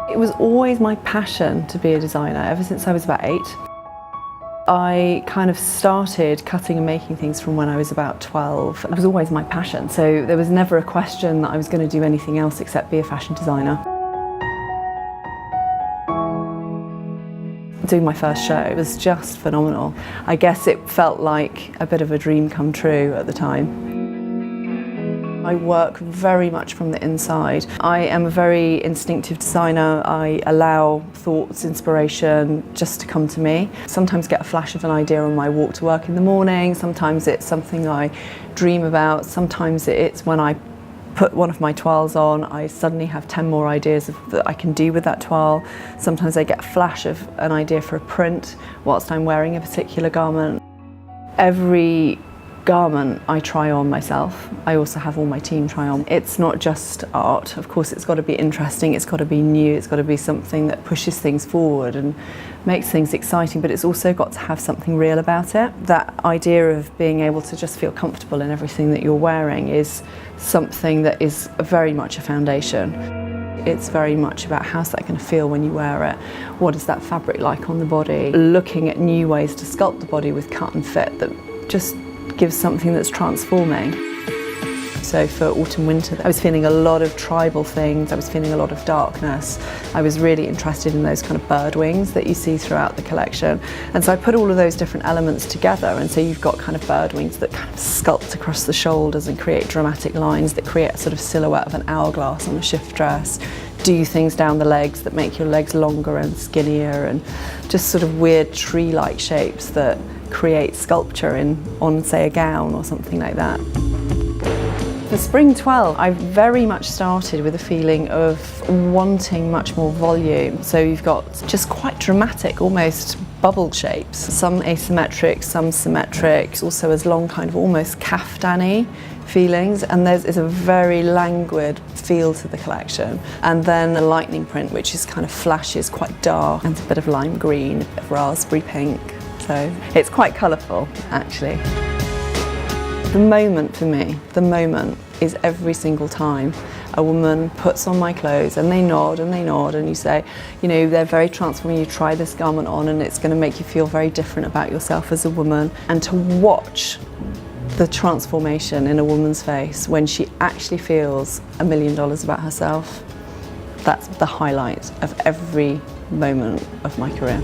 It was always my passion to be a designer, ever since I was about 8. I kind of started cutting and making things from when I was about 12. It was always my passion, so there was never a question that I was going to do anything else except be a fashion designer. Doing my first show was just phenomenal. I guess it felt like a bit of a dream come true at the time. I work very much from the inside. I am a very instinctive designer. I allow thoughts, inspiration just to come to me. Sometimes get a flash of an idea on my walk to work in the morning. Sometimes it's something I dream about. Sometimes it's when I put one of my toiles on, I suddenly have 10 more ideas that I can do with that toile. Sometimes I get a flash of an idea for a print whilst I'm wearing a particular garment. Every garment I try on myself. I also have all my team try on. It's not just art. Of course, it's got to be interesting, it's got to be new, it's got to be something that pushes things forward and makes things exciting, but it's also got to have something real about it. That idea of being able to just feel comfortable in everything that you're wearing is something that is very much a foundation. It's very much about how's that going to feel when you wear it, what is that fabric like on the body, looking at new ways to sculpt the body with cut and fit that just gives something that's transforming. So for autumn winter I was feeling a lot of tribal things, I was feeling a lot of darkness. I was really interested in those kind of bird wings that you see throughout the collection. And so I put all of those different elements together, and so you've got kind of bird wings that kind of sculpt across the shoulders and create dramatic lines that create a sort of silhouette of an hourglass on a shift dress. Do things down the legs that make your legs longer and skinnier, and just sort of weird tree-like shapes that create sculpture on say a gown or something like that. For Spring 12, I very much started with a feeling of wanting much more volume. So you've got just quite dramatic, almost bubble shapes. Some asymmetric, some symmetric, also as long kind of almost kaftan-y feelings, and there's a very languid feel to the collection. And then a lightning print, which is kind of flashes, quite dark, and a bit of lime green, a bit of raspberry pink. So it's quite colourful, actually. The moment for me, the moment is every single time a woman puts on my clothes and they nod and they nod, and you say, you know, they're very transforming, you try this garment on and it's going to make you feel very different about yourself as a woman. And to watch the transformation in a woman's face when she actually feels $1 million about herself, that's the highlight of every moment of my career.